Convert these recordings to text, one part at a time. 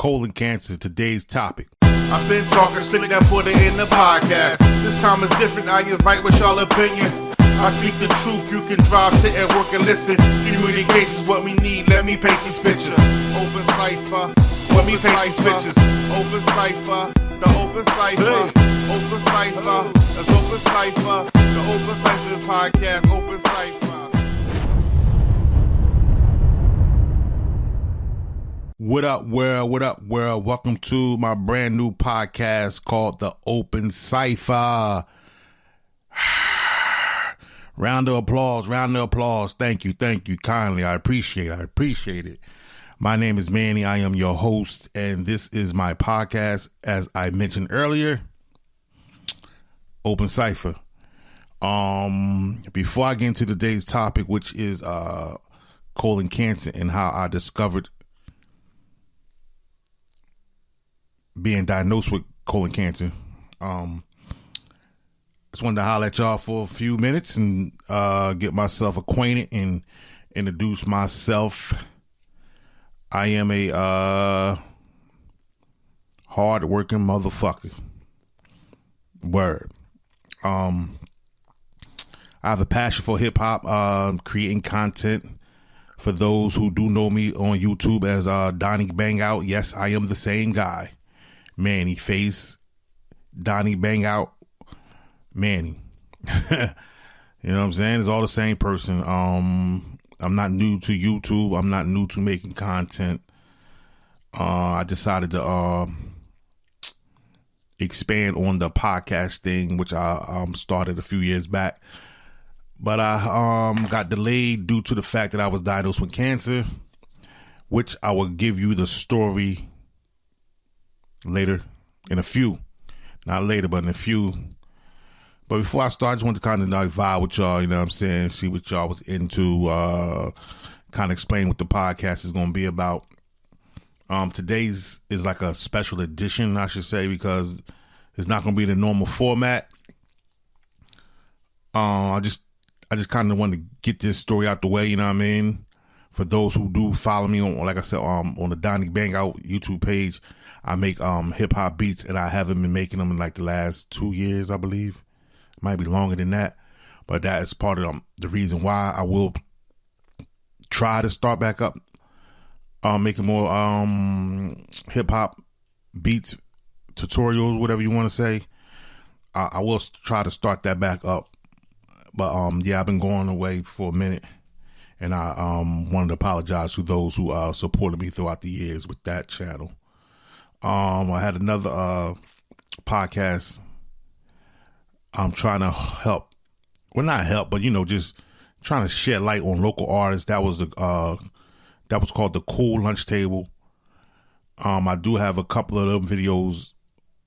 colon cancer, today's topic. I've been talking slick, that put it in the podcast. This time is different, I invite with y'all opinion. I speak the truth, you can drive, sit and work and listen. Communication's what we need, let me paint these pictures. Open cypher, let me paint these pictures. Open cypher, the open cypher. Open cypher, that's open cypher. The open cypher podcast, open cypher. What up, world? What up, world? Welcome to my brand new podcast called The Open Cypher. Round of applause, round of applause. Thank you kindly. I appreciate it. My name is Mannie. I am your host, and this is my podcast, as I mentioned earlier, Open Cypher. Before I get into today's topic, which is colon cancer and how I discovered being diagnosed with colon cancer, just wanted to holler at y'all for a few minutes and get myself acquainted and introduce myself. I am a hard-working motherfucker. Word. I have a passion for hip-hop, creating content. For those who do know me on YouTube as Donnie Bangout, yes, I am the same guy. Mannie face, Donnie Bangout, Mannie. You know what I'm saying? It's all the same person. I'm not new to YouTube. I'm not new to making content. I decided to expand on the podcast thing, which I started a few years back. But I got delayed due to the fact that I was diagnosed with cancer, which I will give you the story later in a few. Not later, but in a few. But before I start, I just want to kind of vibe with y'all, you know what I'm saying? See what y'all was into, kind of explain what the podcast is going to be about. Today's is like a special edition, I should say, because it's not going to be the normal format. I just kind of want to get this story out the way, you know what I mean? For those who do follow me on, like I said, on the Donnie Bangout YouTube page, I make hip hop beats, and I haven't been making them in like the last 2 years, I believe. It might be longer than that, but that is part of the reason why I will try to start back up, making more hip hop beats, tutorials, whatever you want to say. I will try to start that back up, but yeah, I've been going away for a minute. And I wanted to apologize to those who supported me throughout the years with that channel. I had another podcast. I'm trying to help. Well, not help, but just trying to shed light on local artists. That was called The Cool Lunch Table. I do have a couple of them videos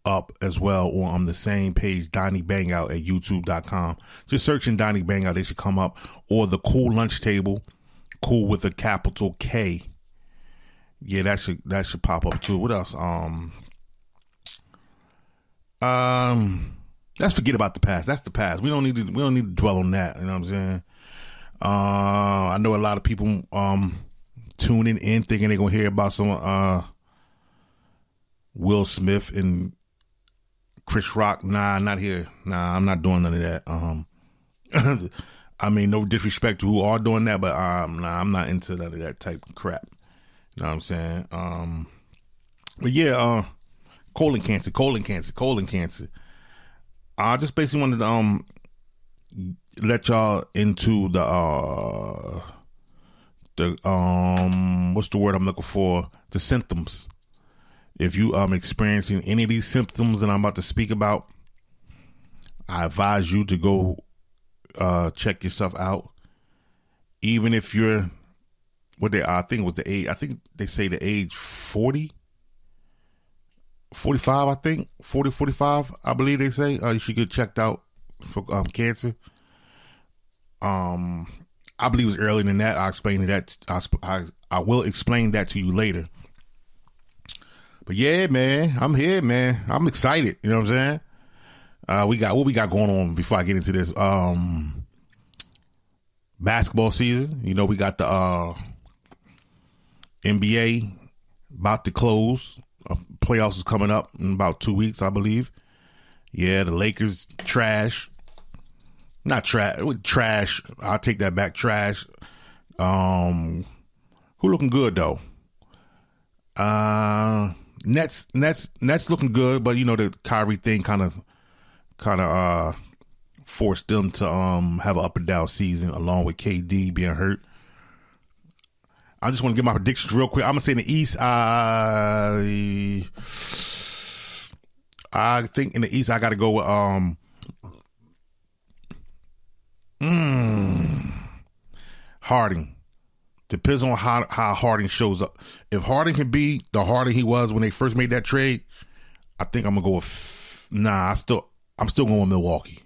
up as well on the same page, Donnie Bangout at youtube.com. Just searching Donnie Bangout, they should come up. Or The Cool Lunch Table, cool with a capital K. Yeah, that should pop up too. What else? Let's forget about the past. That's the past. We don't need to dwell on that. You know what I'm saying? I know a lot of people tuning in thinking they're gonna hear about some Will Smith and Chris Rock. Nah, not here. Nah, I'm not doing none of that. I mean, no disrespect to who are doing that, but nah, I'm not into none of that type of crap. You know what I'm saying? But yeah, colon cancer. I just basically wanted to let y'all into the what's the word I'm looking for? The symptoms. If you experiencing any of these symptoms that I'm about to speak about, I advise you to go check yourself out. Even if you're I think it was the age, I think they say the age 40, 45, I think 40, 45, I believe they say you should get checked out for cancer. I believe it was earlier than that. I'll explain that. I will explain that to you later. But yeah, man, I'm here, man. I'm excited. You know what I'm saying? What we got going on before I get into this. Basketball season. We got the NBA about to close. playoffs is coming up in about 2 weeks, I believe. Yeah, the Lakers trash. Not trash. Trash. I'll take that back. Trash. Who looking good though? Nets looking good, but the Kyrie thing kind of forced them to have an up and down season along with KD being hurt. I just want to get my predictions real quick. I'm gonna say in the East, I think in the East I got to go with Harden. Depends on how Harden shows up. If Harden can be the Harden he was when they first made that trade, I think I'm gonna go with I'm still going with Milwaukee.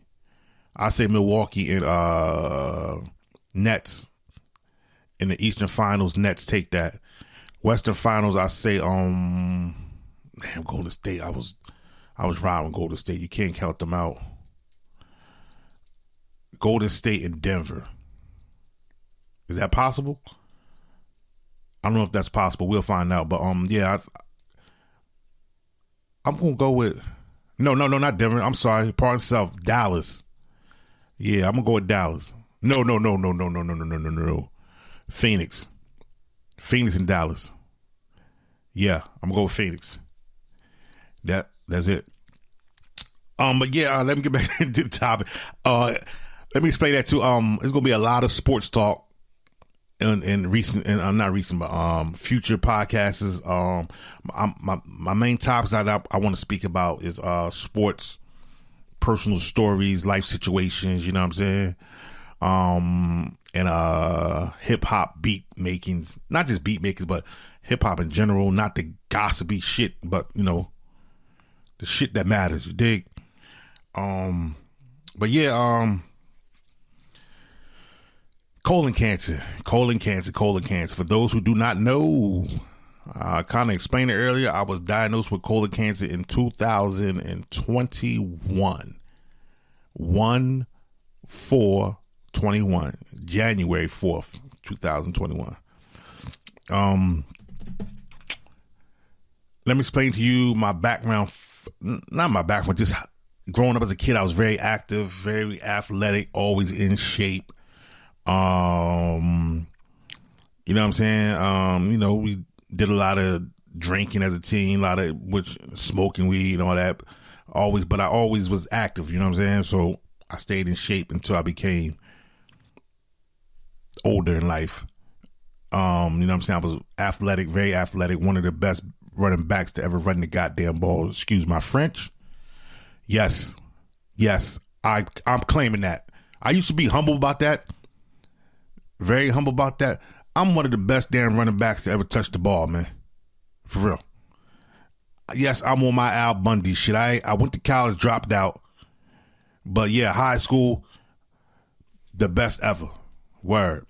I say Milwaukee and Nets in the Eastern Finals. Nets take that. Western Finals, I say Golden State. I was riding with Golden State. You can't count them out. Golden State and Denver. Is that possible? I don't know if that's possible. We'll find out. But yeah, I'm gonna go with no, not Denver. I'm sorry, pardon myself. Dallas. Yeah, I'm gonna go with Dallas. No. Phoenix and Dallas. Yeah, I'm gonna go with Phoenix. That's it. But yeah, let me get back into the topic. Let me explain that too. It's gonna be a lot of sports talk in recent and not recent, but future podcasts. My main topics that I want to speak about is sports, personal stories, life situations. You know what I'm saying? And hip hop beat makings, not just beat makers, but hip hop in general. Not the gossipy shit, but the shit that matters. You dig? But yeah, colon cancer. For those who do not know, I kind of explained it earlier. I was diagnosed with colon cancer in 2021. 1/4/21, January 4th, 2021. Let me explain to you my background. Not my background, just growing up as a kid, I was very active, very athletic, always in shape. You know what I'm saying? We did a lot of drinking as a teen, smoking weed and all that. But I always was active, you know what I'm saying? So I stayed in shape until I became older in life. You know what I'm saying? I was athletic, very athletic, one of the best running backs to ever run the goddamn ball. Excuse my French. Yes, I'm claiming that. I used to be humble about that. Very humble about that. I'm one of the best damn running backs to ever touch the ball, man. For real. Yes, I'm on my Al Bundy shit. I went to college, dropped out. But yeah, high school, the best ever. Word.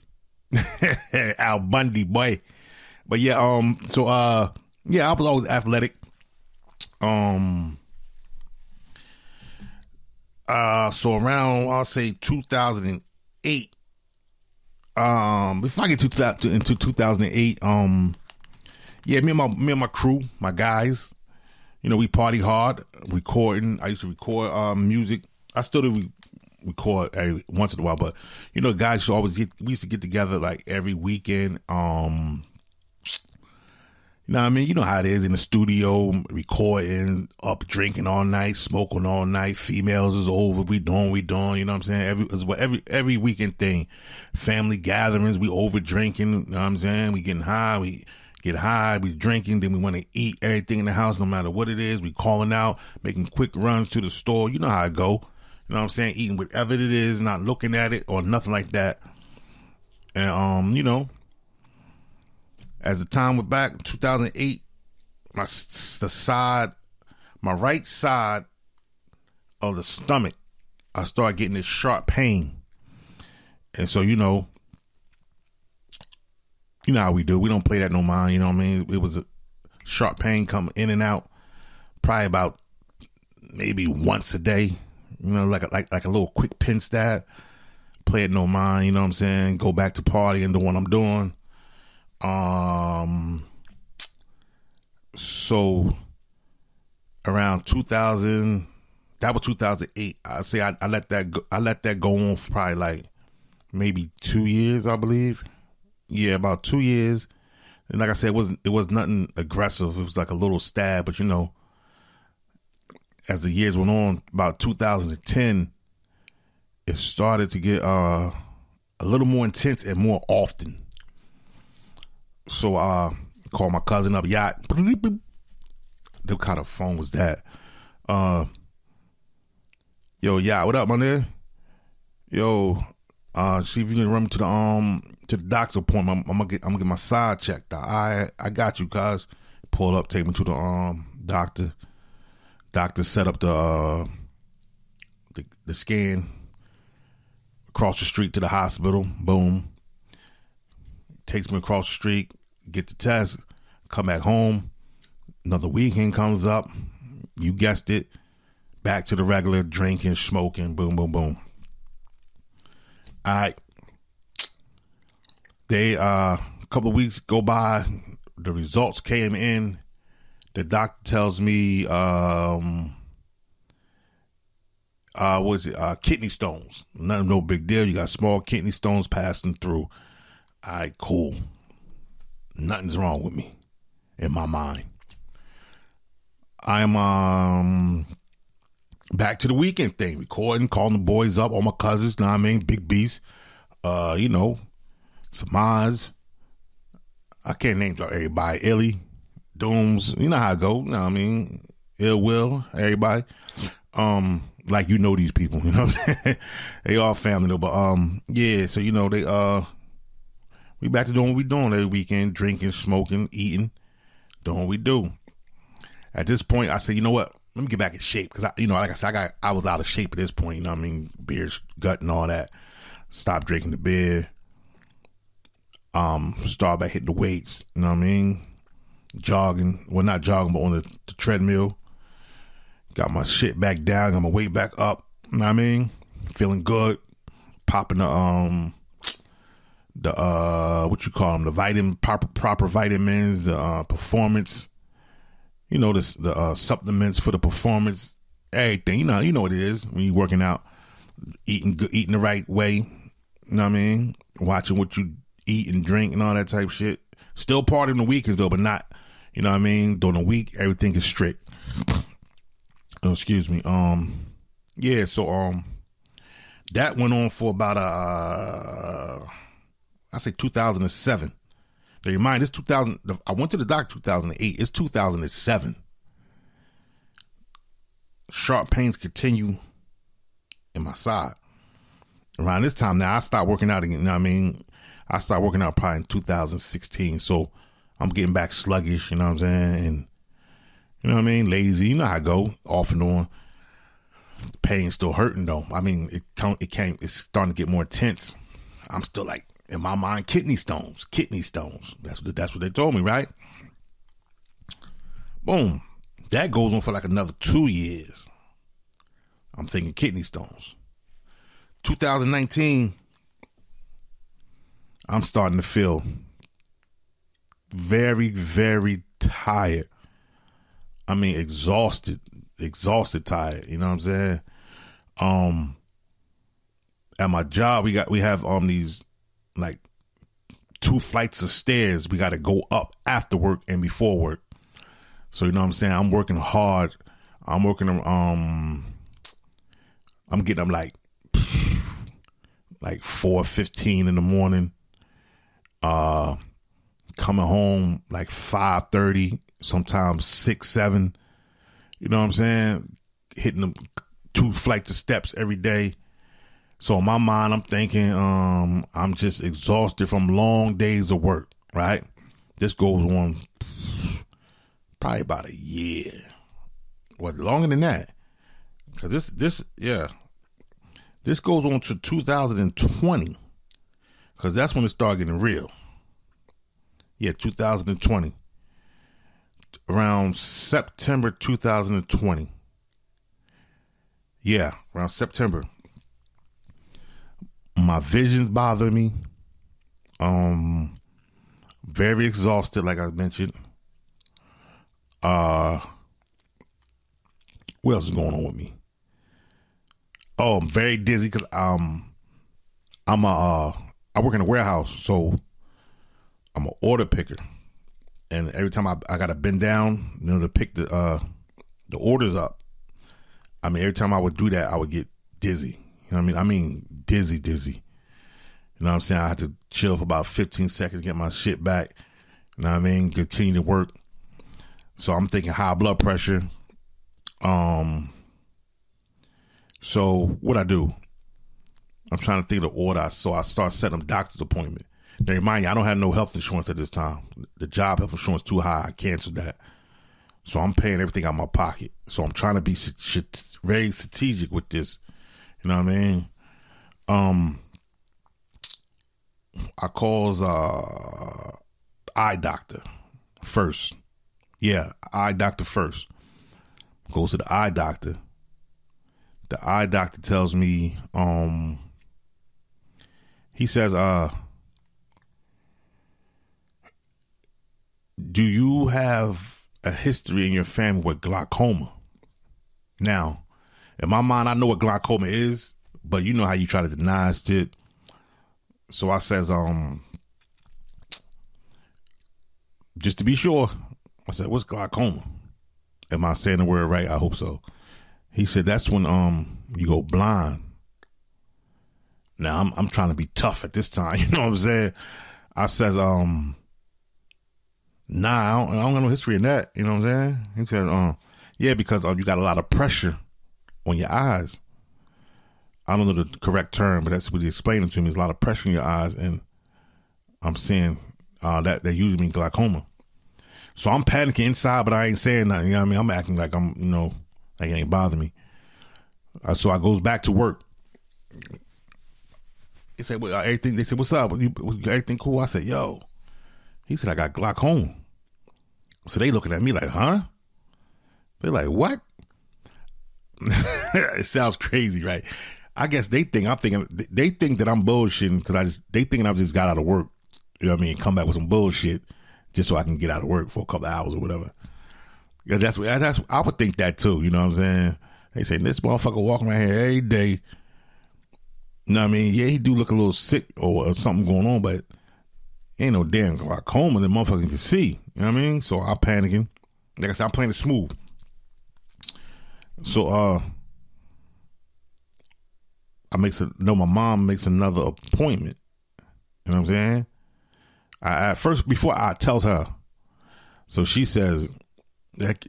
Al Bundy, boy. But yeah, yeah, I was always athletic. So around, I'll say 2008. Before I get into 2008, yeah, me and my crew, my guys, we party hard, recording. I used to record music. I still do record every once in a while, but guys we used to get together like every weekend. You know what I mean? You know how it is in the studio, recording, up drinking all night, smoking all night. Females is over. We doing. You know what I'm saying? Every weekend thing. Family gatherings, we over drinking. You know what I'm saying? We getting high. We get high. We drinking. Then we want to eat everything in the house, no matter what it is. We calling out, making quick runs to the store. You know how it go. You know what I'm saying? Eating whatever it is, not looking at it or nothing like that. And as the time went back, 2008, my right side of the stomach, I started getting this sharp pain. And so, you know how we do. We don't play that no mind, you know what I mean? It was a sharp pain coming in and out, probably about maybe once a day, like a little quick pin stab. Play it no mind, you know what I'm saying? Go back to party and do what I'm doing. So around 2000. That was 2008. I say I let that go. I let that go on for probably like maybe 2 years, I believe. Yeah, about 2 years. And like I said, it was nothing aggressive. It was like a little stab, but as the years went on, about 2010, it started to get a little more intense and more often. So I called my cousin up, yacht. What kind of phone was that? Yo, yacht, what up, my nigga? Yo, see if you can run me to the doctor's appointment. I'm gonna get my side checked out. I got you, cuz. Pull up, take me to the doctor. Doctor set up the scan. Across the street to the hospital. Boom. Takes me across the street. Get the test. Come back home. Another weekend comes up. You guessed it. Back to the regular drinking, smoking. Boom, boom, boom. All right. A couple of weeks go by. The results came in. The doctor tells me, kidney stones. No big deal. You got small kidney stones passing through. All right, cool. Nothing's wrong with me in my mind. I am back to the weekend thing, recording, calling the boys up, all my cousins, know what I mean, big beast, Samaj. I can't name everybody. Illy, Dooms, you know how it go, you know what I mean, Ill Will, everybody. Like these people, you know what I'm saying? They all family though, but yeah, so they we back to doing what we doing every weekend, drinking, smoking, eating, doing what we do. At this point, I said, you know what? Let me get back in shape because like I said, I was out of shape at this point. You know what I mean? Beer's gut and all that. Stopped drinking the beer. Started back hitting the weights. You know what I mean? Jogging. Well, not jogging, but on the treadmill. Got my shit back down. Got my weight back up. You know what I mean? Feeling good. Popping the what you call them? The proper vitamins. The performance. The supplements for the performance, everything. You know what it is when you're working out, eating good, eating the right way. You know what I mean? Watching what you eat and drink and all that type of shit. Still partying the weekends though, but not, you know what I mean? During the week, everything is strict. Oh, excuse me. Yeah. So that went on for about I say 2007. Now, remind, it's 2000. I went to the doctor 2008. It's 2007. Sharp pains continue in my side. Around this time now, I start working out again. You know what I mean? I started working out probably in 2016. So I'm getting back sluggish, you know what I'm saying? And, you know what I mean? Lazy. You know how I go, off and on. The pain's still hurting though. I mean, it's starting to get more intense. I'm still like, in my mind, kidney stones. That's what they told me, right? Boom. That goes on for like another 2 years. I'm thinking kidney stones. 2019, I'm starting to feel very, very tired. I mean, exhausted, tired. You know what I'm saying? At my job, we have these like 2 flights of stairs we got to go up after work and before work. So you know what I'm saying? I'm working hard. I'm getting up like 4:15 in the morning. Coming home like 5:30, sometimes 6, 7. You know what I'm saying? Hitting them 2 flights of steps every day. So in my mind, I'm thinking, I'm just exhausted from long days of work, right? This goes on probably about a year. What, longer than that? Because this goes on to 2020. Because that's when it started getting real. Yeah, 2020. Around September 2020. Yeah, around September. My vision's bother me. Very exhausted, like I mentioned. What else is going on with me? Oh, I'm very dizzy because I work in a warehouse, so I'm an order picker, and every time I gotta bend down, to pick the orders up. I mean, every time I would do that, I would get dizzy. You know what I mean? Dizzy. You know what I'm saying? I had to chill for about 15 seconds, get my shit back. You know what I mean? Continue to work. So I'm thinking high blood pressure. So what I do? I'm trying to think of the order. So I start setting up doctor's appointment. Now remind you, I don't have no health insurance at this time. The job health insurance too high. I canceled that. So I'm paying everything out of my pocket. So I'm trying to be very strategic with this. You know what I mean? I calls eye doctor first. Yeah, eye doctor first. Goes to the eye doctor. The eye doctor tells me, he says, do you have a history in your family with glaucoma? Now, in my mind, I know what glaucoma is, but you know how you try to deny shit. So I says, just to be sure, I said, what's glaucoma? Am I saying the word right? I hope so. He said, that's when you go blind. Now I'm trying to be tough at this time, you know what I'm saying? I says, nah, I don't have no history in that, you know what I'm saying? He said, yeah, because you got a lot of pressure on your eyes. I don't know the correct term, but that's what he explained it to me. There's a lot of pressure in your eyes, and I'm saying that usually means glaucoma. So I'm panicking inside, but I ain't saying nothing. You know what I mean? I'm acting like I'm, like it ain't bother me. So I goes back to work. He said, well, everything. They said, what's up? Everything cool? I said, yo. He said, I got glaucoma. So they looking at me like, huh? They're like, what? It sounds crazy, right? I guess they think that I'm bullshitting because they thinking I just got out of work. You know what I mean? Come back with some bullshit just so I can get out of work for a couple of hours or whatever. Yeah, that's I would think that too. You know what I'm saying? They say this motherfucker walking around here every day. You know what I mean? Yeah, he do look a little sick or something going on, but ain't no damn glaucoma that motherfucker can see. You know what I mean? So I'm panicking. Like I said, I'm playing it smooth. So my mom makes another appointment. You know what I'm saying? I first, before I tells her, so she says, that,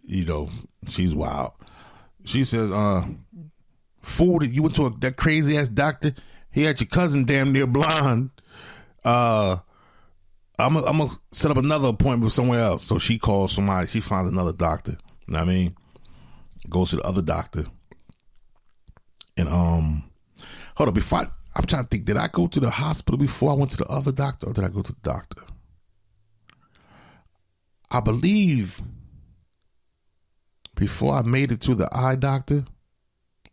she's wild. She says, fool, that you went to that crazy ass doctor. He had your cousin damn near blind. I'm gonna set up another appointment with somewhere else. So she calls somebody. She finds another doctor. You know what I mean? Goes to the other doctor. And hold up, I'm trying to think, did I go to the hospital before I went to the other doctor, or did I go to the doctor? I believe before I made it to the eye doctor,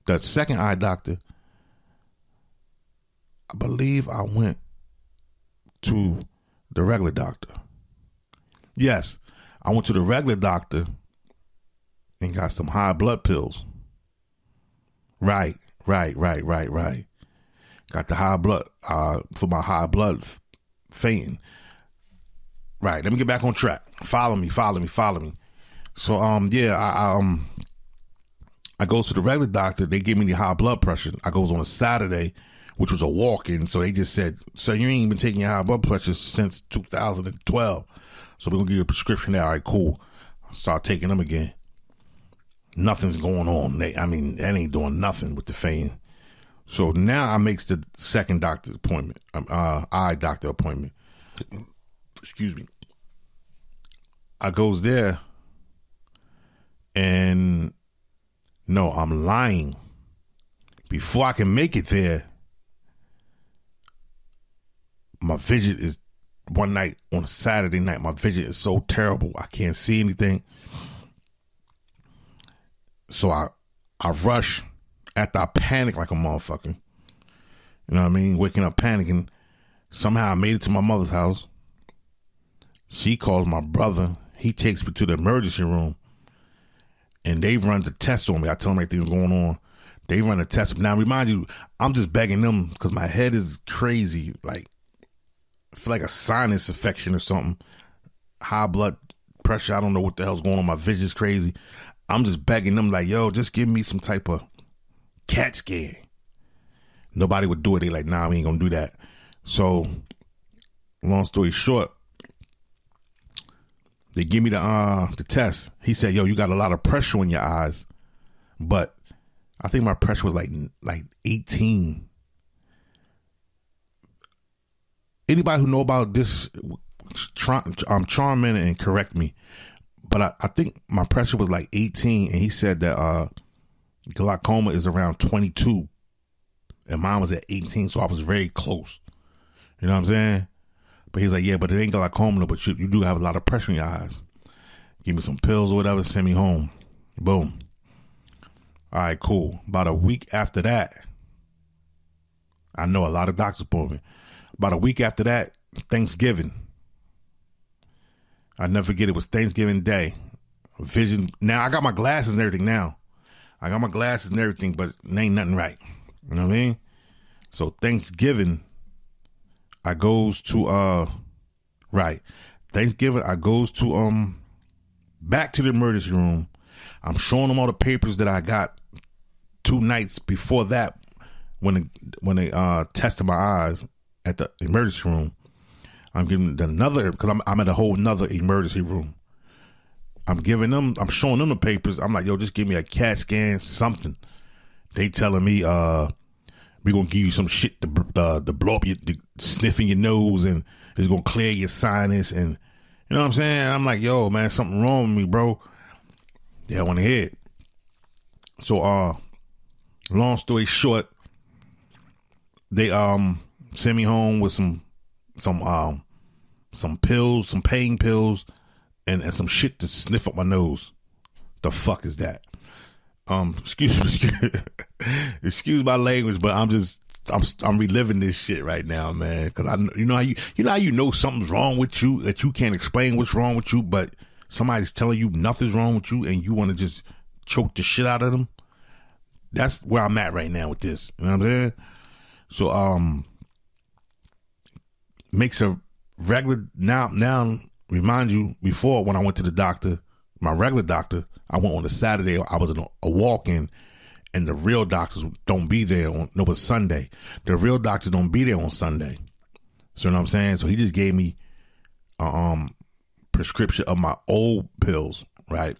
the second eye doctor, I believe I went to the regular doctor. Yes, I went to the regular doctor and got some high blood pills. Right. Got the high blood, for my high blood fainting. Right, let me get back on track. Follow me. So, I goes to the regular doctor. They give me the high blood pressure. I goes on a Saturday, which was a walk-in. So they just said, so you ain't been taking your high blood pressure since 2012. So we're going to give you a prescription there. All right, cool. Start taking them again. Nothing's going on. That ain't doing nothing with the fainting. So now I makes the second doctor appointment, eye doctor appointment. Excuse me. I goes there, and no, I'm lying. Before I can make it there, my vision is one night on a Saturday night. My vision is so terrible. I can't see anything. So I rush after I panic like a motherfucker. You know what I mean? Waking up panicking. Somehow I made it to my mother's house. She calls my brother. He takes me to the emergency room. And and they run the test on me. I tell them everything that's going on. They run a test. Now, remind you, I'm just begging them because my head is crazy. Like, I feel like a sinus infection or something. High blood pressure. I don't know what the hell's going on. My vision's crazy. I'm just begging them like, yo, just give me some type of CAT scan. Nobody would do it. They like, nah, we ain't gonna do that. So, long story short, they give me the test. He said, yo, you got a lot of pressure in your eyes. But I think my pressure was like 18. Anybody who know about this, chime in and correct me. But I think my pressure was like 18, and he said that glaucoma is around 22, and mine was at 18, so I was very close. You know what I'm saying? But he's like, yeah, but it ain't glaucoma, but you do have a lot of pressure in your eyes. Give me some pills or whatever, send me home. Boom. All right, cool. About a week after that, I know a lot of doctor's appointments. About a week after that, Thanksgiving. I never forget, it was Thanksgiving Day. Vision. Now, I got my glasses and everything now. I got my glasses and everything, but it ain't nothing right. You know what I mean? So Thanksgiving, I goes to, Thanksgiving, I goes to, back to the emergency room. I'm showing them all the papers that I got 2 nights before that when they tested my eyes at the emergency room. I'm giving them another, because I'm at a whole nother emergency room. I'm showing them the papers. I'm like, yo, just give me a CAT scan, something. They telling me, we're going to give you some shit to blow up sniffing your nose, and it's going to clear your sinus. And you know what I'm saying? I'm like, yo, man, something wrong with me, bro. They don't want to hear it. So, long story short, they sent me home with some pills, some pain pills, and some shit to sniff up my nose. The fuck is that? Excuse my language, but I'm reliving this shit right now, man. Because you know how something's wrong with you, that you can't explain what's wrong with you, but somebody's telling you nothing's wrong with you, and you want to just choke the shit out of them. That's where I'm at right now with this. You know what I'm saying? So makes a regular now. Remind you, before, when I went to the doctor, my regular doctor, I went on a Saturday. I was in a walk-in, and the real doctors don't be there on Sunday. The real doctors don't be there on Sunday. So you know what I'm saying? So he just gave me prescription of my old pills, right?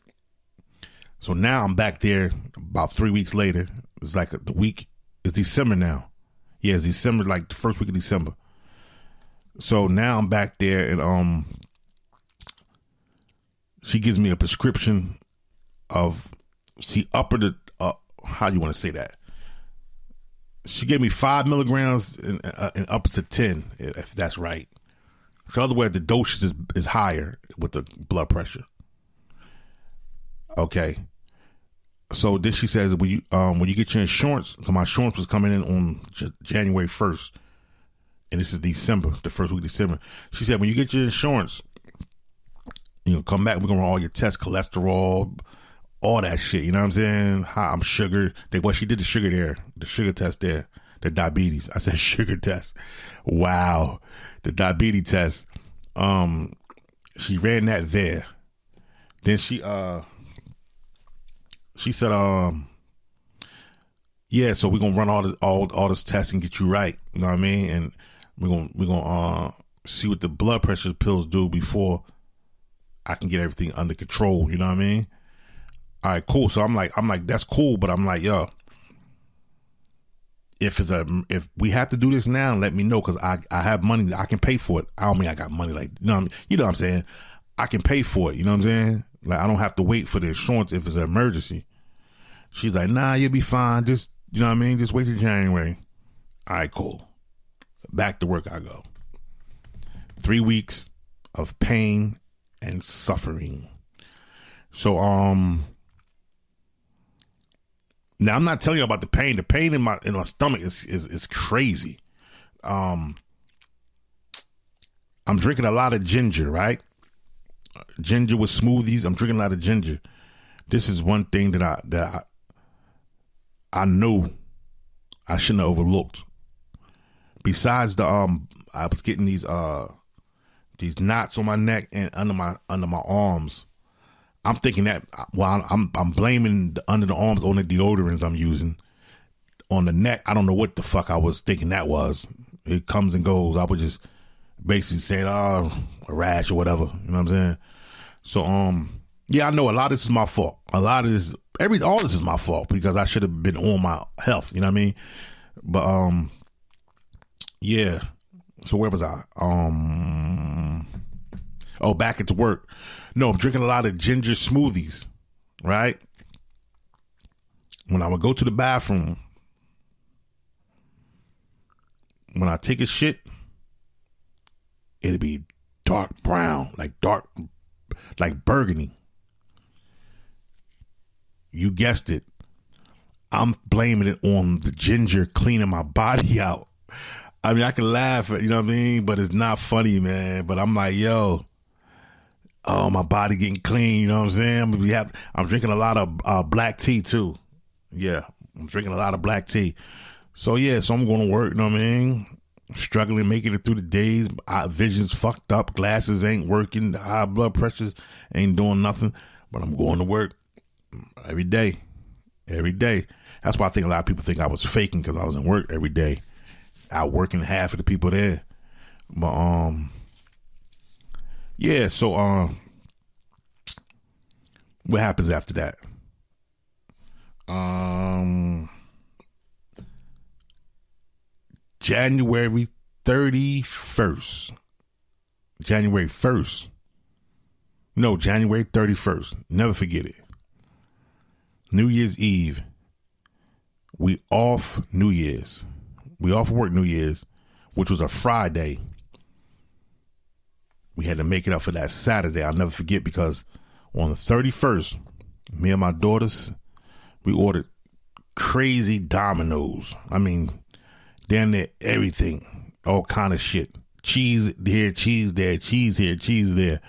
So now I'm back there about 3 weeks later. It's like the week, it's December now. Yeah, it's December, like the first week of December. So now I'm back there, and she gives me a prescription of, how do you want to say that? She gave me 5 milligrams and up to 10, if that's right. So otherwise, the dosage is higher with the blood pressure. Okay. So then she says, when you get your insurance, because my insurance was coming in on January 1st, and this is December, the first week of December. She said, when you get your insurance, come back, we're going to run all your tests, cholesterol, all that shit. You know what I'm saying? I'm sugar. She did the sugar there, the sugar test there, the diabetes. I said sugar test. Wow. The diabetes test. She ran that there. Then she said, yeah, so we're going to run all this tests and get you right. You know what I mean? And we're going to see what the blood pressure pills do before I can get everything under control. You know what I mean? All right, cool. So I'm like, that's cool. But I'm like, yo, if we have to do this now, let me know. Cause I have money. I can pay for it. I don't mean I got money. Like, you know what I'm saying? I can pay for it. You know what I'm saying? Like, I don't have to wait for the insurance if it's an emergency. She's like, nah, you'll be fine. Just, you know what I mean? Just wait till January. All right, cool. Back to work I go. 3 weeks of pain and suffering. So, now I'm not telling you about the pain. The pain in my stomach is crazy. I'm drinking a lot of ginger, right? Ginger with smoothies. I'm drinking a lot of ginger this is one thing that I knew I shouldn't have overlooked. Besides the I was getting these knots on my neck and under my arms. I'm thinking that, well, I'm blaming the under the arms on the deodorants I'm using. On the neck, I don't know what the fuck I was thinking that was. It comes and goes. I was just basically saying, oh, a rash or whatever. You know what I'm saying? So, yeah, I know a lot of this is my fault. A lot of this, all this is my fault because I should have been on my health. You know what I mean? But, yeah. So where was I? Back into work. No, I'm drinking a lot of ginger smoothies, right? When I would go to the bathroom, when I take a shit, it'd be dark brown, like burgundy. You guessed it. I'm blaming it on the ginger cleaning my body out. I mean, I can laugh at, you know what I mean? But it's not funny, man. But I'm like, yo, oh, my body getting clean, you know what I'm saying? I'm drinking a lot of black tea too. Yeah, I'm drinking a lot of black tea. So yeah, so I'm going to work, you know what I mean? Struggling, making it through the days. Vision's fucked up. Glasses ain't working. The high blood pressures ain't doing nothing. But I'm going to work every day. Every day. That's why I think a lot of people think I was faking because I was in work every day. Out working half of the people there. But, yeah, so, what happens after that? January 31st. January 1st. No, January 31st. Never forget it. New Year's Eve. We off New Year's. We off work New Year's, which was a Friday. We had to make it up for that Saturday. I'll never forget because on the 31st, me and my daughters, we ordered crazy Dominoes. I mean, damn near everything. All kind of shit. Cheese here, cheese there, cheese here, cheese there.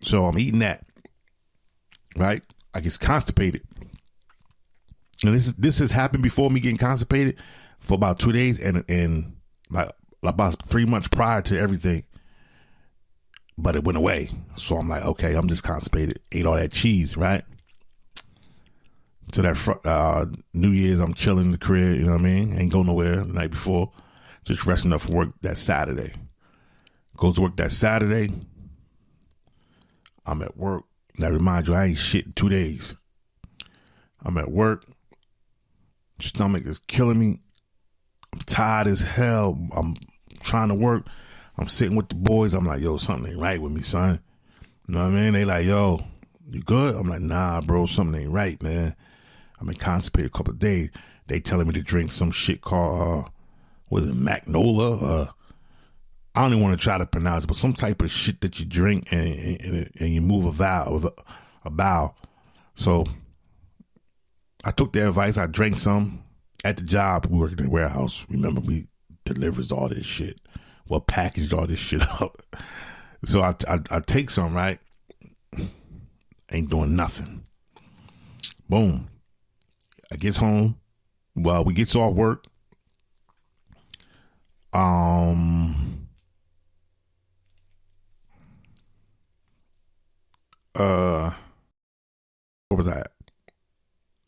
So I'm eating that. Right? I get constipated. And this has happened before me getting constipated for about 2 days and like about 3 months prior to everything. But it went away. So I'm like, okay, I'm just constipated. Ate all that cheese, right? So that New Year's, I'm chilling in the crib, you know what I mean? Ain't go nowhere the night before. Just resting up for work that Saturday. Goes to work that Saturday. I'm at work. That reminds you, I ain't shit in 2 days. I'm at work. Stomach is killing me. I'm tired as hell. I'm trying to work. I'm sitting with the boys. I'm like, yo, something ain't right with me, son. You know what I mean? They like, yo, you good? I'm like, nah, bro, something ain't right, man. I've been constipated a couple of days. They telling me to drink some shit called, Magnola? I don't even want to try to pronounce it, but some type of shit that you drink and you move a bowel. So I took their advice. I drank some at the job. We work in the warehouse. Remember, we delivers all this shit. Well, packaged all this shit up. So I take some, right? Ain't doing nothing. Boom. I gets home. Well, we gets off work. What was that?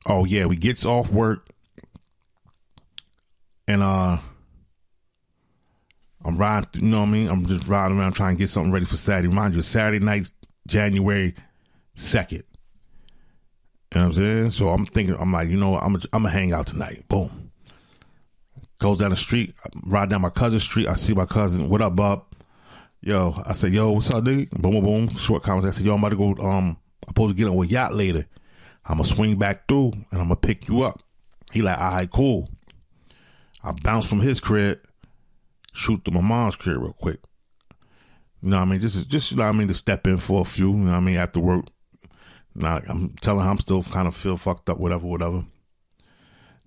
Oh yeah, we gets off work and I'm riding, you know what I mean? I'm just riding around trying to get something ready for Saturday. Remind you, Saturday night, January 2nd. You know what I'm saying? So I'm thinking, I'm like, you know what, I'm gonna hang out tonight. Boom. Goes down the street, ride down my cousin's street. I see my cousin. What up, Bob? Yo, I said, yo, what's up, dude? Boom, boom, boom. Short conversation. I said, yo, I'm about to go, I'm supposed to get on a yacht later. I'm gonna swing back through and I'm gonna pick you up. He like, all right, cool. I bounce from his crib, shoot to my mom's crib real quick. You know what I mean? Just you know what I mean, to step in for a few, you know what I mean, after work. Now I'm telling her I'm still kind of feel fucked up, whatever.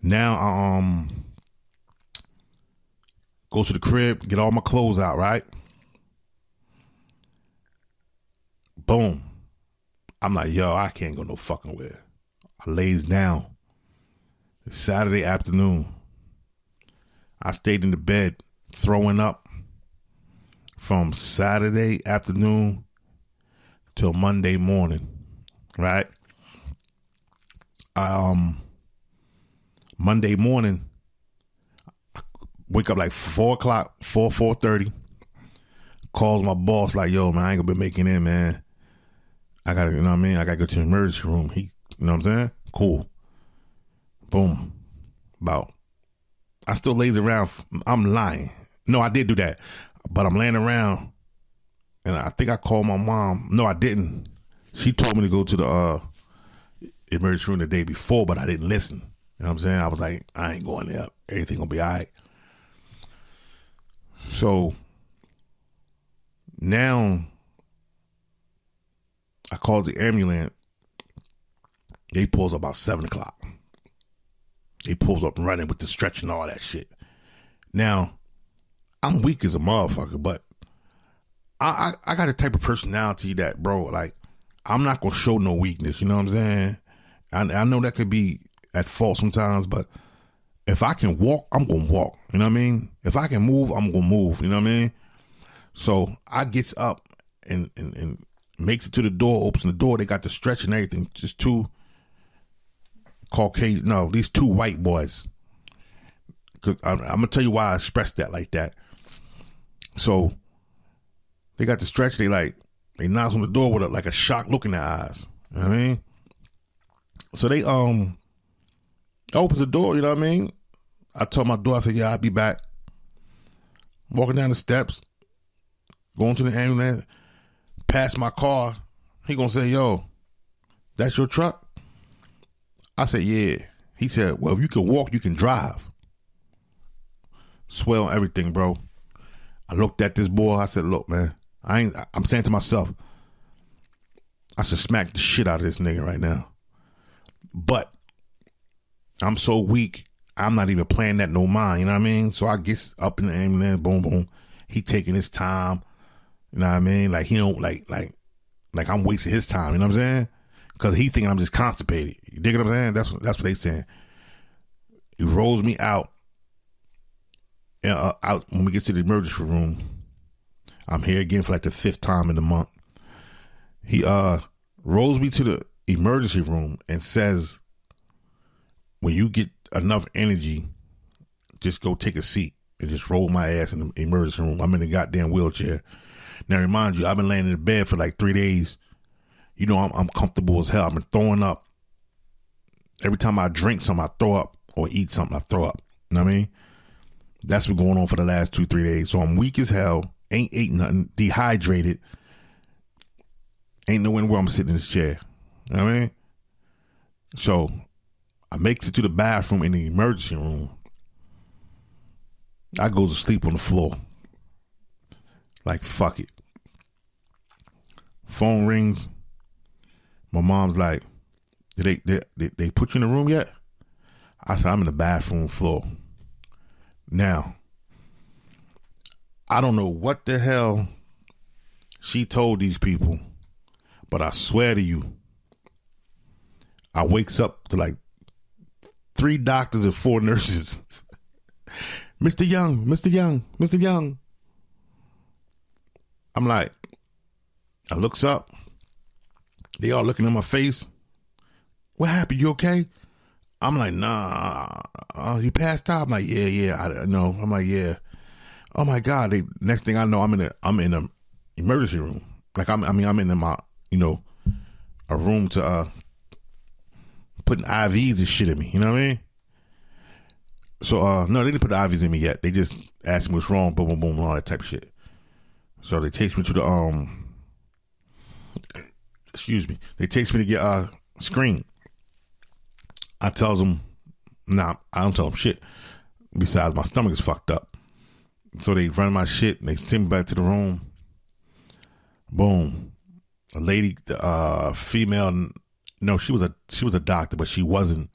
Now I go to the crib, get all my clothes out, right? Boom. I'm like, yo, I can't go no fucking where. I lays down. It's Saturday afternoon. I stayed in the bed throwing up from Saturday afternoon till Monday morning, right? Monday morning, I wake up like 4 o'clock, 4:30. Calls my boss like, yo, man, I ain't gonna be making it, man. I gotta, you know what I mean? I gotta go to the emergency room. He, you know what I'm saying? Cool. Boom. I still lays around. I'm lying. No, I did do that. But I'm laying around and I think I called my mom. No, I didn't. She told me to go to the emergency room the day before, but I didn't listen. You know what I'm saying? I was like, I ain't going there. Everything gonna be all right. So now I called the ambulance. They pulls up about 7 o'clock. They pulls up running with the stretch and all that shit. Now, I'm weak as a motherfucker, but I got a type of personality that, bro, like, I'm not going to show no weakness. You know what I'm saying? I know that could be at fault sometimes, but if I can walk, I'm going to walk. You know what I mean? If I can move, I'm going to move. You know what I mean? So I gets up and makes it to the door, opens the door. They got the stretch and everything. Just two Caucasian, no, these two white boys. Cause I'm going to tell you why I expressed that like that. So they got the stretch. They knocks on the door with like a shocked look in their eyes. You know what I mean? So they opens the door. You know what I mean? I told my daughter, I said, yeah, I'll be back. Walking down the steps, going to the ambulance, past my car. He gonna say, yo, that's your truck? I said, yeah. He said, well, if you can walk, you can drive. Swell on everything, bro. I looked at this boy. I said, look, man, I'm saying to myself, I should smack the shit out of this nigga right now. But I'm so weak, I'm not even playing that no mind, you know what I mean? So I get up in the ambulance, boom, boom. He taking his time, you know what I mean? Like he don't like I'm wasting his time, you know what I'm saying? Because he thinking I'm just constipated. You dig what I'm saying? That's what they saying. He rolls me out. Out when we get to the emergency room. I'm here again for like the 5th time in the month. He rolls me to the emergency room and says, when you get enough energy, just go take a seat and just roll my ass in the emergency room. I'm in the goddamn wheelchair. Now, remind you, I've been laying in the bed for like 3 days. You know, I'm comfortable as hell. I've been throwing up. Every time I drink something, I throw up, or eat something, I throw up. You know what I mean? That's been going on for the last 2-3 days. So I'm weak as hell. Ain't ate nothing. Dehydrated. Ain't nowhere where I'm sitting in this chair. You know what I mean? So I makes it to the bathroom in the emergency room. I go to sleep on the floor. Like, fuck it. Phone rings. My mom's like, did they put you in the room yet? I said, I'm in the bathroom floor. Now, I don't know what the hell she told these people, but I swear to you, I wakes up to like 3 doctors and 4 nurses. Mr. Young, Mr. Young, Mr. Young. I'm like, I looks up. They all looking in my face. What happened? You okay? I'm like, nah. You passed out? I'm like, yeah. I know. I'm like, yeah. Oh my God. Next thing I know, I'm in a emergency room. Like I'm in my, a room to putting IVs and shit in me. You know what I mean? So no, they didn't put the IVs in me yet. They just asked me what's wrong, boom, boom, boom, and all that type of shit. So they takes me to the excuse me. They takes me to get screened. I tells them, nah, I don't tell them shit. Besides, my stomach is fucked up. So they run my shit and they send me back to the room. Boom. A lady, female, no, she was a doctor, but she wasn't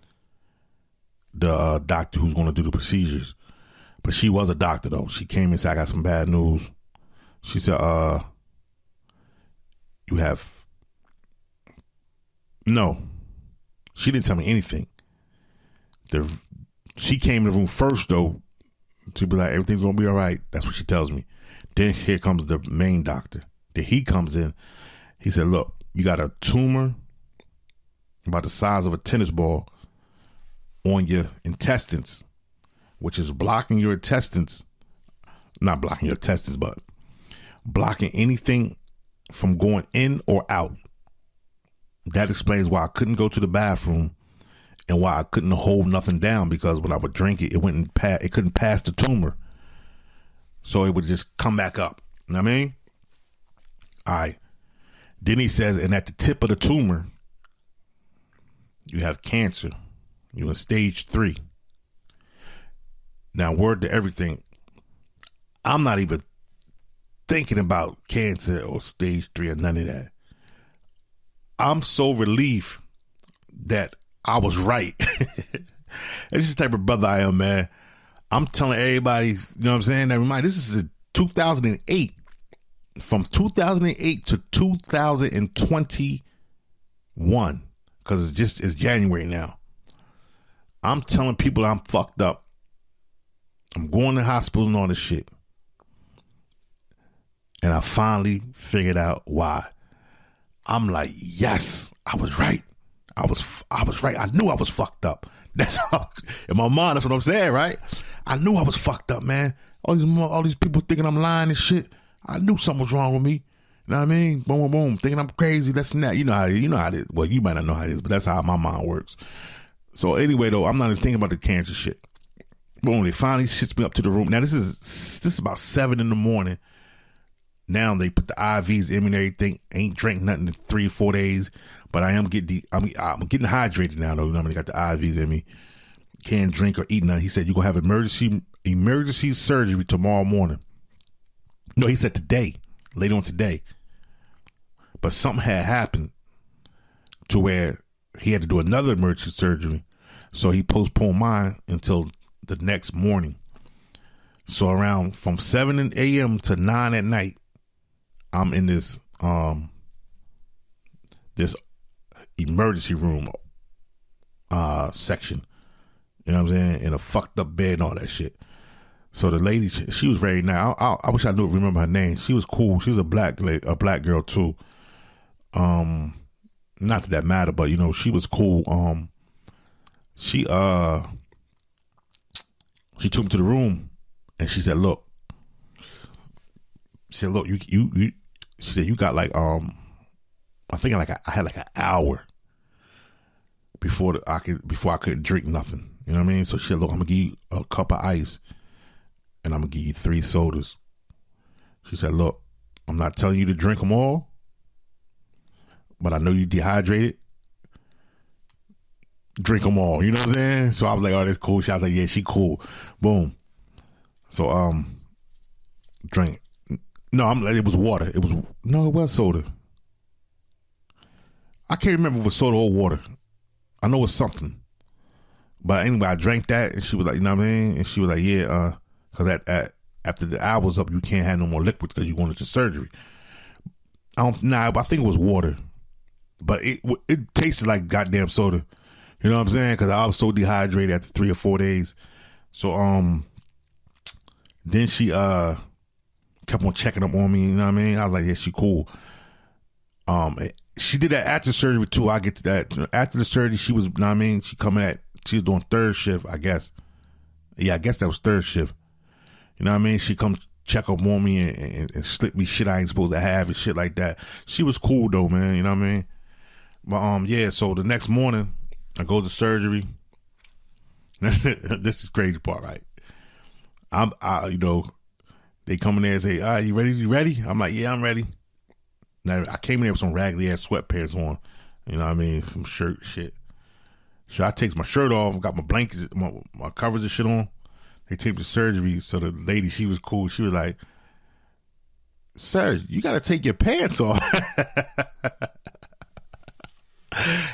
the doctor who's going to do the procedures. But she was a doctor though. She came and said, I got some bad news. She said, you have No, she didn't tell me anything. She came in the room first, though, to be like, everything's going to be all right. That's what she tells me. Then here comes the main doctor. Then he comes in. He said, look, you got a tumor about the size of a tennis ball on your intestines, which is blocking your intestines. Not blocking your intestines, but blocking anything from going in or out. That explains why I couldn't go to the bathroom and why I couldn't hold nothing down, because when I would drink it, it couldn't pass the tumor. So it would just come back up. You know what I mean? All right. Then he says, and at the tip of the tumor, you have cancer. You're in stage 3. Now, word to everything, I'm not even thinking about cancer or stage 3 or none of that. I'm so relieved that I was right. That's the type of brother I am, man. I'm telling everybody, you know what I'm saying? Now, remind, this is 2008. From 2008 to 2021, because it's January now. I'm telling people I'm fucked up. I'm going to hospitals and all this shit. And I finally figured out why. I'm like, yes, I was right. I was right. I knew I was fucked up. That's how, in my mind, that's what I'm saying, right? I knew I was fucked up, man. All these people thinking I'm lying and shit. I knew something was wrong with me. You know what I mean? Boom, boom, boom. Thinking I'm crazy. That's not. You know how it is. Well, you might not know how it is, but that's how my mind works. So anyway, though, I'm not even thinking about the cancer shit. Boom, they finally shits me up to the room. Now this is about 7 a.m. Now they put the IVs in me and everything. Ain't drank nothing in 3 or 4 days, but I'm getting hydrated now, though. You know what I mean? Got the IVs in me. Can't drink or eat nothing. He said you're gonna have emergency surgery tomorrow morning. No, he said today, later on today. But something had happened to where he had to do another emergency surgery. So he postponed mine until the next morning. So around from 7 a.m. to 9 at night, I'm in this emergency room section. You know what I'm saying? In a fucked up bed and all that shit. So the lady, she was very nice. I wish I knew remember her name. She was cool. She was a black girl too. Not that matter, but you know she was cool. She took me to the room and she said, "Look," she said, "Look, you." She said, "You got like I think I had like an hour before I couldn't drink nothing." You know what I mean? So she said, "Look, I'm gonna give you a cup of ice." And I'm going to give you 3 sodas. She said, look, I'm not telling you to drink them all, but I know you dehydrated. Drink them all. You know what I'm saying? So I was like, oh, that's cool. She was like, yeah, she cool. Boom. So, drink. No, it was water. It was soda. I can't remember if it was soda or water. I know it was something. But anyway, I drank that and she was like, you know what I mean? And she was like, yeah, because after the hour's up, you can't have no more liquid because you're going into surgery. I think it was water. But it tasted like goddamn soda. You know what I'm saying? Because I was so dehydrated after 3 or 4 days. So then she kept on checking up on me. You know what I mean? I was like, yeah, she cool. She did that after surgery too. I get to that. After the surgery, she was, you know what I mean? She was doing 3rd shift, I guess. Yeah, I guess that was 3rd shift. You know what I mean? She come check up on me and slip me shit I ain't supposed to have and shit like that. She was cool though, man. You know what I mean? But yeah, so the next morning I go to surgery. This is the crazy part, right? They come in there and say, all right, you ready? You ready? I'm like, yeah, I'm ready. Now I came in there with some raggedy ass sweatpants on. You know what I mean? Some shirt shit. So I takes my shirt off, got my blankets, my covers and shit on. They take me to surgery. So the lady, she was cool. She was like, sir, you got to take your pants off.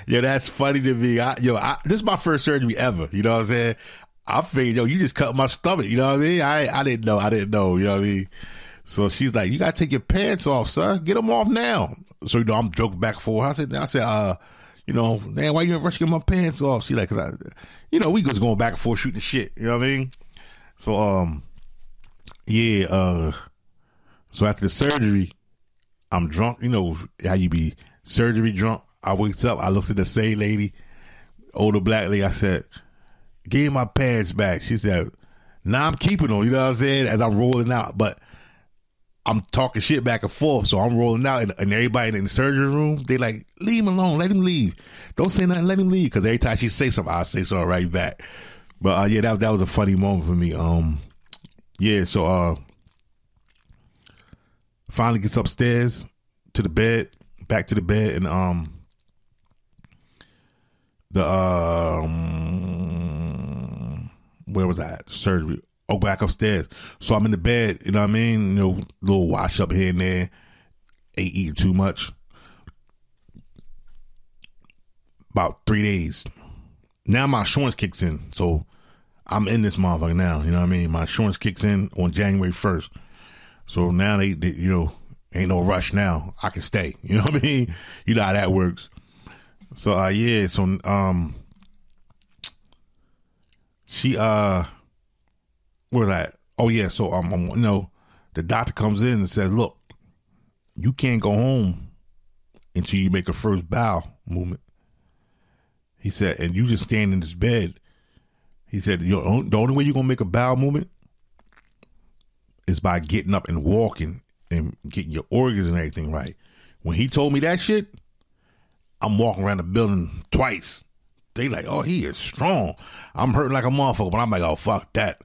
Yo, that's funny to me. This is my first surgery ever. You know what I'm saying? I figured, you just cut my stomach. You know what I mean? I didn't know. You know what I mean? So she's like, you got to take your pants off, sir. Get them off now. So, I'm joking back and forth. I said, Man, why you ain't rushing my pants off? She like, cause we just going back and forth shooting shit. You know what I mean? So, so after the surgery, I'm drunk. You know how you be surgery drunk. I waked up. I looked at the same lady, older black lady. I said, "Give me my pants back." She said, "Nah, I'm keeping them." You know what I'm saying? As I'm rolling out, but I'm talking shit back and forth. So I'm rolling out, and everybody in the surgery room, they like, "Leave him alone. Let him leave. Don't say nothing. Let him leave." Because every time she say something, I say something right back. But that was a funny moment for me. So finally gets upstairs to the bed, back to the bed, and where was I at? Surgery. Oh, back upstairs. So I'm in the bed, you know what I mean? Little wash up here and there. Ain't eating too much. About 3 days. Now my insurance kicks in. So I'm in this motherfucker now, you know what I mean? My insurance kicks in on January 1st. So now they ain't no rush now. I can stay. You know what I mean? You know how that works. So she where was that? Oh yeah, so the doctor comes in and says, "Look, you can't go home until you make a first bowel movement." He said, "And you just stand in this bed." He said, "The only way you're gonna make a bowel movement is by getting up and walking and getting your organs and everything right." When he told me that shit, I'm walking around the building twice. They like, "Oh, he is strong." I'm hurting like a motherfucker, but I'm like, "Oh, fuck that.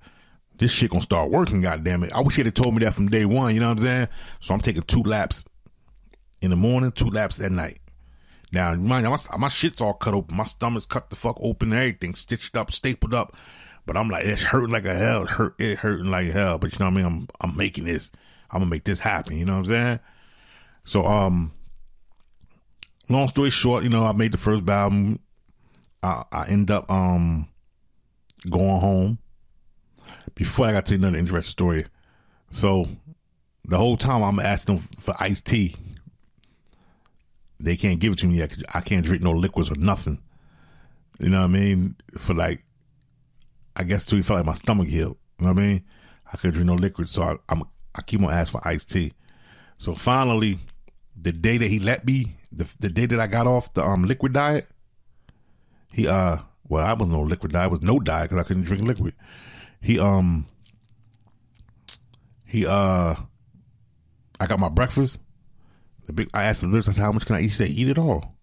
This shit gonna start working, goddammit." I wish he had told me that from day one, you know what I'm saying? So I'm taking 2 laps in the morning, 2 laps at night. Now, mind you, my shit's all cut open. My stomach's cut the fuck open and everything, stitched up, stapled up. But I'm like, it's hurting like a hell. It hurting like hell. But you know what I mean? I'm making this. I'm gonna make this happen. You know what I'm saying? So, long story short, I made the first bowel. I end up going home. Before I got to another interesting story. So the whole time I'm asking them for iced tea. They can't give it to me yet. 'Cause I can't drink no liquids or nothing. You know what I mean? For like, I guess till he felt like my stomach healed. You know what I mean? I couldn't drink no liquids, so I keep on asking for iced tea. So finally, the day that he let me, the day that I got off the liquid diet, I was no liquid diet. I was no diet because I couldn't drink liquid. I got my breakfast. I asked the nurse, I said, "How much can I eat?" He said, "Eat it all."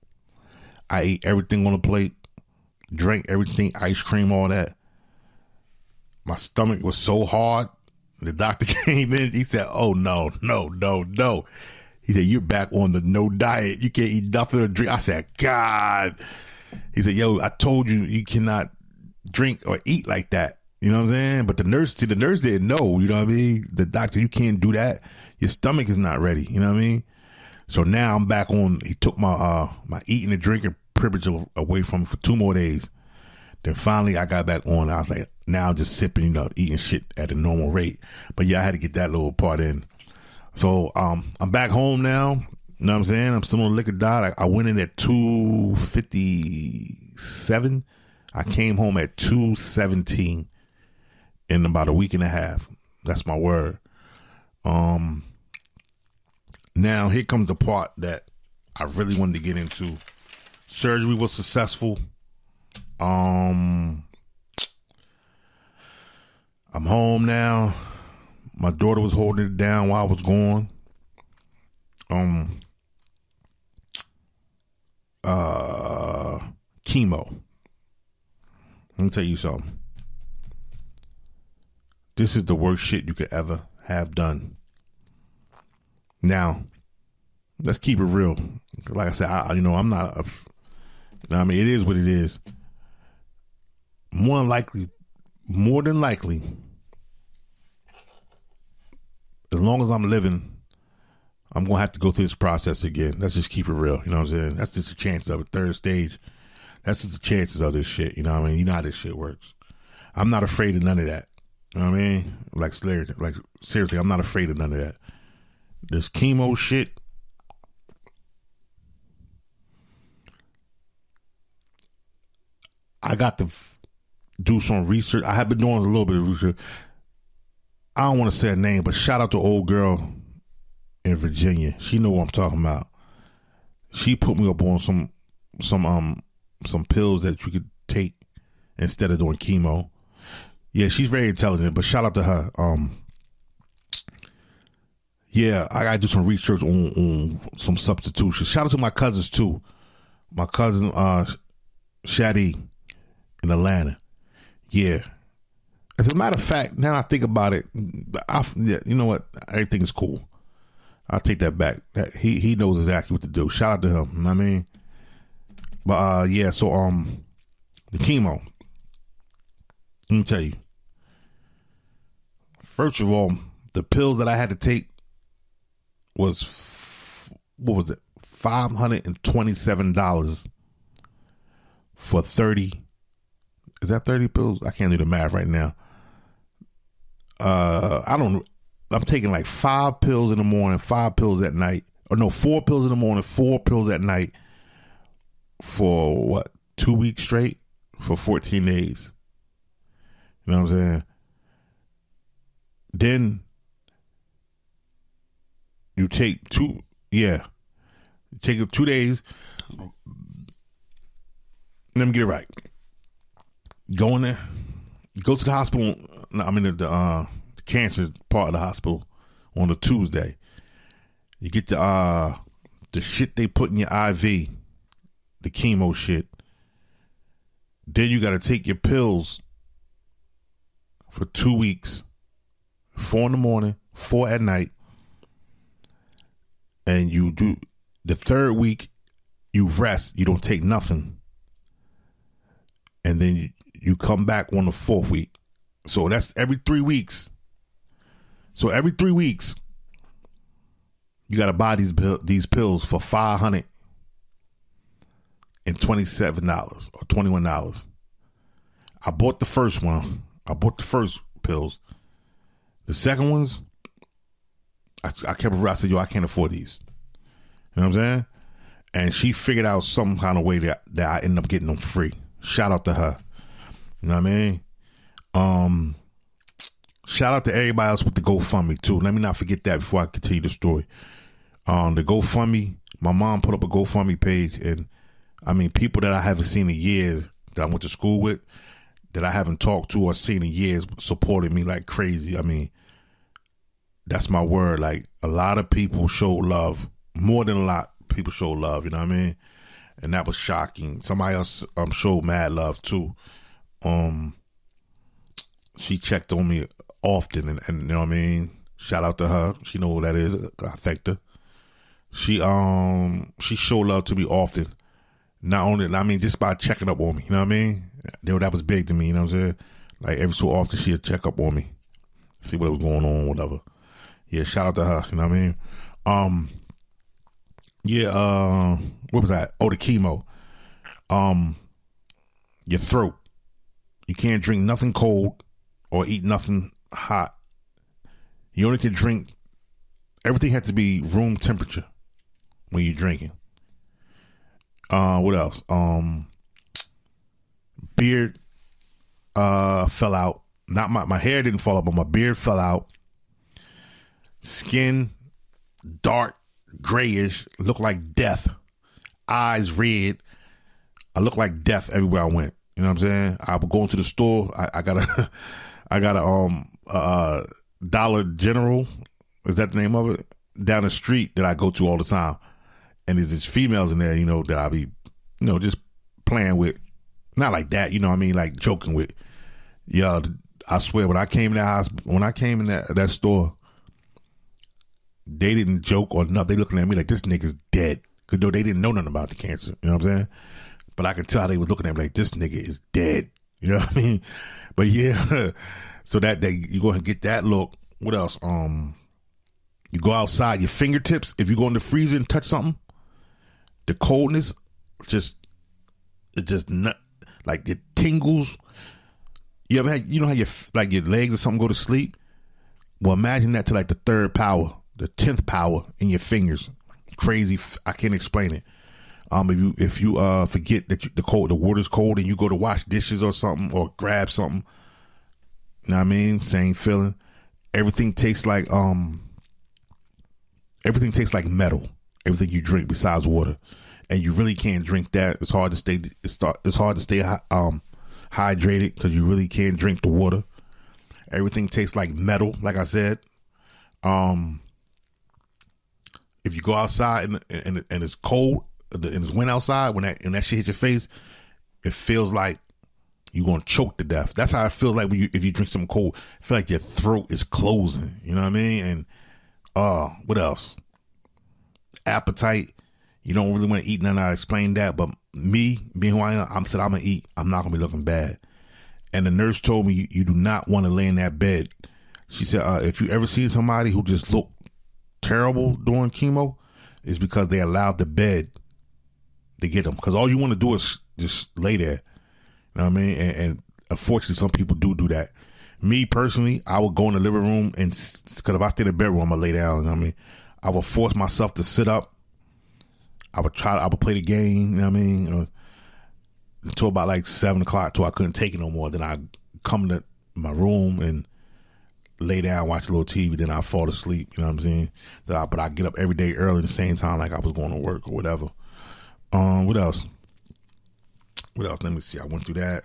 I ate everything on the plate, drank everything, ice cream, all that. My stomach was so hard. The doctor came in. He said, "Oh, no. He said, "You're back on the no diet. You can't eat nothing or drink." I said, "God." He said, "Yo, I told you you cannot drink or eat like that." You know what I'm saying? But the nurse didn't know. You know what I mean? The doctor, you can't do that. Your stomach is not ready. You know what I mean? So now I'm back on. He took my my eating and drinking privilege away from me for 2 more days. Then finally I got back on. I was like, now I'm just sipping, eating shit at a normal rate. But yeah, I had to get that little part in. So I'm back home now. You know what I'm saying? I'm still on liquor diet. I went in at 257. I came home at 217 in about a week and a half. That's my word. Now here comes the part that I really wanted to get into. Surgery was successful. I'm home now. My daughter was holding it down while I was gone. Chemo. Let me tell you something. This is the worst shit you could ever have done. Now, let's keep it real. Like I said, I'm not. I mean, it is what it is. More than likely, as long as I'm living, I'm gonna have to go through this process again. Let's just keep it real. You know what I'm saying? That's just the chances of it. 3rd stage. That's just the chances of this shit. You know what I mean? You know how this shit works. I'm not afraid of none of that. You know what I mean? Like seriously, I'm not afraid of none of that. This chemo shit, I got to do some research. I have been doing a little bit of research. I don't want to say a name, but shout out to old girl in Virginia. She know what I'm talking about. She put me up on some pills that you could take instead of doing chemo. Yeah, she's very intelligent, but shout out to her. Yeah, I gotta do some research on some substitutions. Shout out to my cousins too. My cousin Shadi in Atlanta. Yeah. As a matter of fact, now I think about it, you know what? I think it's cool. I'll take that back. He knows exactly what to do. Shout out to him. You know what I mean? But yeah, so the chemo. Let me tell you. First of all, the pills that I had to take was, what was it? $527 for 30. Is that 30 pills? I can't do the math right now. I don't know. I'm taking like 5 pills in the morning, 5 pills at night. Or no, 4 pills in the morning, 4 pills at night for what? 2 weeks straight for 14 days. You know what I'm saying? Then you take 2, yeah. You take it 2 days. Let me get it right. Go in there. You go to the hospital. I'm in the cancer part of the hospital on a Tuesday. You get the shit they put in your IV, the chemo shit. Then you got to take your pills for 2 weeks, 4 in the morning, 4 at night, and you do the 3rd week. You rest. You don't take nothing, and then you come back on the 4th week. So that's every 3 weeks. So every 3 weeks, you got to buy these pills for $527 or $21. I bought the first one. I bought the first pills. The second ones, I kept. I said, yo, I can't afford these. You know what I'm saying? And she figured out some kind of way that I ended up getting them free. Shout out to her. You know what I mean? Shout out to everybody else with the GoFundMe too. Let me not forget that before I continue the story. The GoFundMe, my mom put up a GoFundMe page, and I mean, people that I haven't seen in years, that I went to school with, that I haven't talked to or seen in years, supported me like crazy. I mean, that's my word. Like, a lot of people show love, more than a lot of people show love. You know what I mean? And that was shocking. Somebody else showed mad love too. She checked on me often, and you know what I mean? Shout out to her. She know who that is. I thanked her. She showed love to me often. Not only, I mean, just by checking up on me, you know what I mean? That was big to me, you know what I'm saying? Like, every so often she'd check up on me, see what was going on, whatever. Yeah, shout out to her, you know what I mean? Yeah, what was that? Oh, the chemo. Your throat. You can't drink nothing cold or eat nothing hot. You only can drink, everything had to be room temperature when you're drinking. What else? Beard fell out. Not my hair didn't fall out, but my beard fell out. Skin dark, grayish, looked like death. Eyes red. I looked like death everywhere I went. You know what I'm saying? I would go into the store. I got a Dollar General. Is that the name of it? Down the street that I go to all the time. And there's these females in there, you know, that I be, you know, just playing with. Not like that, you know what I mean? Like joking with. Yeah, I swear, when I came in that store, they didn't joke or nothing. They looking at me like, this nigga's dead. Because though they didn't know nothing about the cancer. You know what I'm saying? But I could tell they was looking at me like, this nigga is dead. You know what I mean? But yeah, so that day you go and get that look. What else? You go outside, your fingertips, if you go in the freezer and touch something, the coldness, like it tingles. You ever had, you know how your legs or something go to sleep? Well, imagine that to like the 3rd power, the 10th power in your fingers. Crazy. I can't explain it. If you forget that the water's cold and you go to wash dishes or something or grab something, you know what I mean? Same feeling. Everything tastes like metal. Everything you drink besides water, and you really can't drink that. It's hard to stay. It's hard to stay hydrated because you really can't drink the water. Everything tastes like metal. Like I said, if you go outside and it's cold and it's wind outside, when that shit hits your face, it feels like you're gonna choke to death. That's how it feels like if you drink something cold. I feel like your throat is closing. You know what I mean? And what else? Appetite. You don't really want to eat nothing. I explained that, but me being who I am, I'm gonna eat. I'm not gonna be looking bad. And the nurse told me you do not want to lay in that bed. She said if you ever see somebody who just looked terrible during chemo, it's because they allowed the bed to get them. Because all you want to do is just lay there. You know what I mean? And unfortunately, some people do that. Me personally, I would go in the living room and because if I stay in the bedroom, I'm gonna lay down. You know what I mean? I would force myself to sit up. I would play the game. You know what I mean? Until about like 7 o'clock, till I couldn't take it no more. Then I come to my room and lay down, watch a little TV. Then I fall asleep. You know what I'm saying? But I get up every day early at the same time, like I was going to work or whatever. What else? Let me see. I went through that.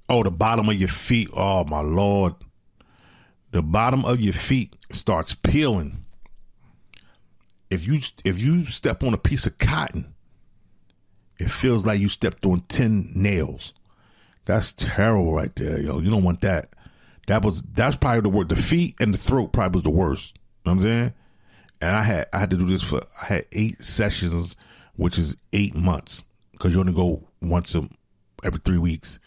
Oh, the bottom of your feet. Oh, my Lord. The bottom of your feet starts peeling. If you step on a piece of cotton, it feels like you stepped on 10 nails. That's terrible right there, yo. You don't want that. That's probably the worst. The feet and the throat probably was the worst. You know what I'm saying? And I had to do this I had 8 sessions, which is 8 months. Because you only go once every 3 weeks.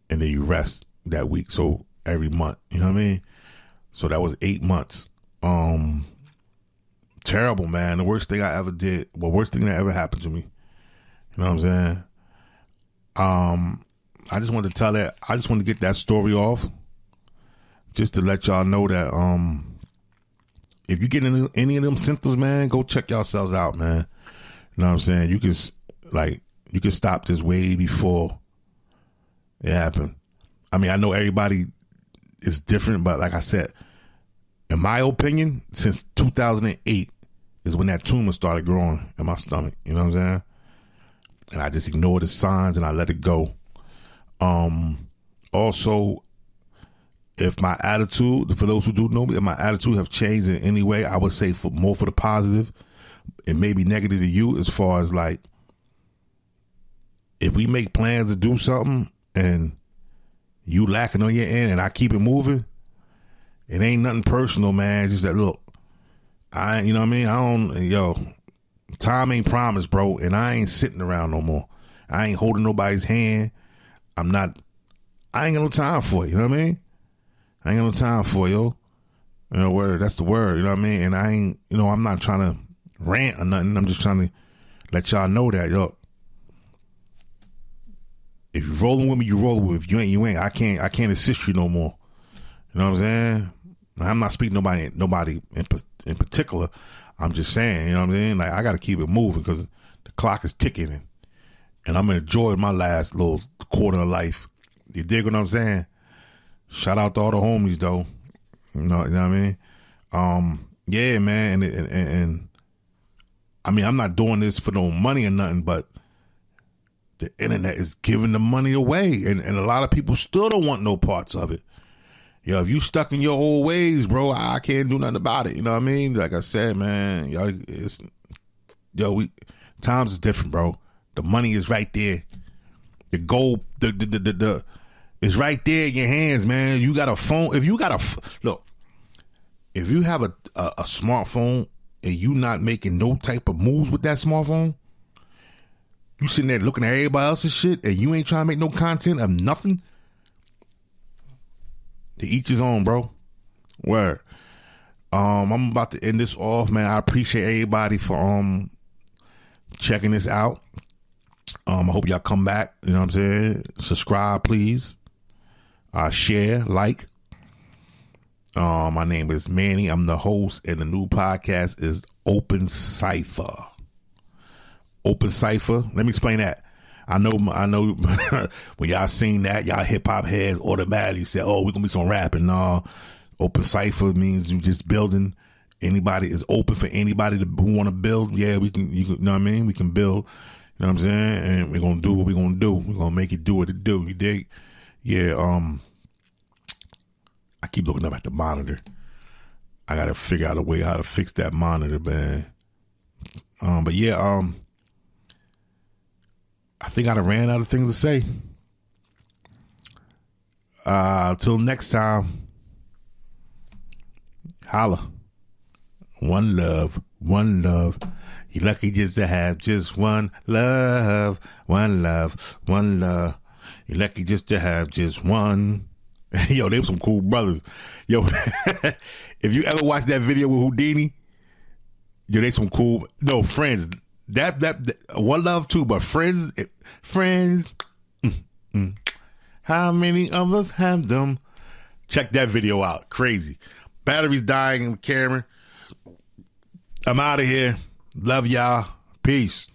And then you rest that week. So every month. You know what I mean? So that was 8 months. Terrible, man. The worst thing I ever did. Well, worst thing that ever happened to me. You know what I'm saying? I just wanted to tell that. I just wanted to get that story off. Just to let y'all know that if you get any of them symptoms, man, go check yourselves out, man. You know what I'm saying? You can stop this way before it happened. I mean, I know everybody is different, but like I said, in my opinion, since 2008 is when that tumor started growing in my stomach. You know what I'm saying? And I just ignored the signs and I let it go. Also, if my attitude, for those who do know me, if my attitude have changed in any way, I would say more for the positive. It may be negative to you as far as like, if we make plans to do something and you lacking on your end and I keep it moving, it ain't nothing personal, man. It's just that, look, you know what I mean? Time ain't promised, bro. And I ain't sitting around no more. I ain't holding nobody's hand. I ain't got no time for it. You know what I mean? I ain't got no time for it, yo. You know, word. That's the word. You know what I mean? And I ain't, I'm not trying to rant or nothing. I'm just trying to let y'all know that, yo. If you're rolling with me, you rolling with me. If you ain't. I can't assist you no more. You know what I'm saying? I'm not speaking to nobody in particular. I'm just saying, you know what I'm saying? Like, I got to keep it moving because the clock is ticking and I'm enjoying my last little quarter of life. You dig what I'm saying? Shout out to all the homies, though. You know what I mean? Yeah, man. And I mean, I'm not doing this for no money or nothing, but the internet is giving the money away. And a lot of people still don't want no parts of it. Yo, if you stuck in your old ways, bro, I can't do nothing about it. You know what I mean? Like I said, man, times is different, bro. The money is right there. The gold, it's right there in your hands, man. You got a phone. If you have a smartphone and you not making no type of moves with that smartphone, you sitting there looking at everybody else's shit and you ain't trying to make no content of nothing. To each his own, bro. Word. I'm about to end this off, man. I appreciate everybody for checking this out. I hope y'all come back. You know what I'm saying? Subscribe, please. Share, like. My name is Manny. I'm the host, and the new podcast is Open Cypher. open cypher. Let me explain that. I know when y'all seen that, y'all hip hop heads automatically said, oh, we're gonna be some rapping. No, open cypher means you just building. Anybody is open for anybody who want to build. Yeah, you know what I mean? We can build. You know what I'm saying? And we're gonna do what we're gonna do. We're gonna make it do what it do. You dig? Yeah. I keep looking up at the monitor. I gotta figure out a way how to fix that monitor, man. But yeah, I think I done ran out of things to say. Till next time, holla. One love, one love. You're lucky just to have just one love, one love, one love. You're lucky just to have just one. Yo, they were some cool brothers. Yo, if you ever watched that video with Houdini, yo, they some cool. No, Friends. That one love too, but Friends. How many of us have them? Check that video out. Crazy. Batteries dying in the camera. I'm out of here. Love y'all. Peace.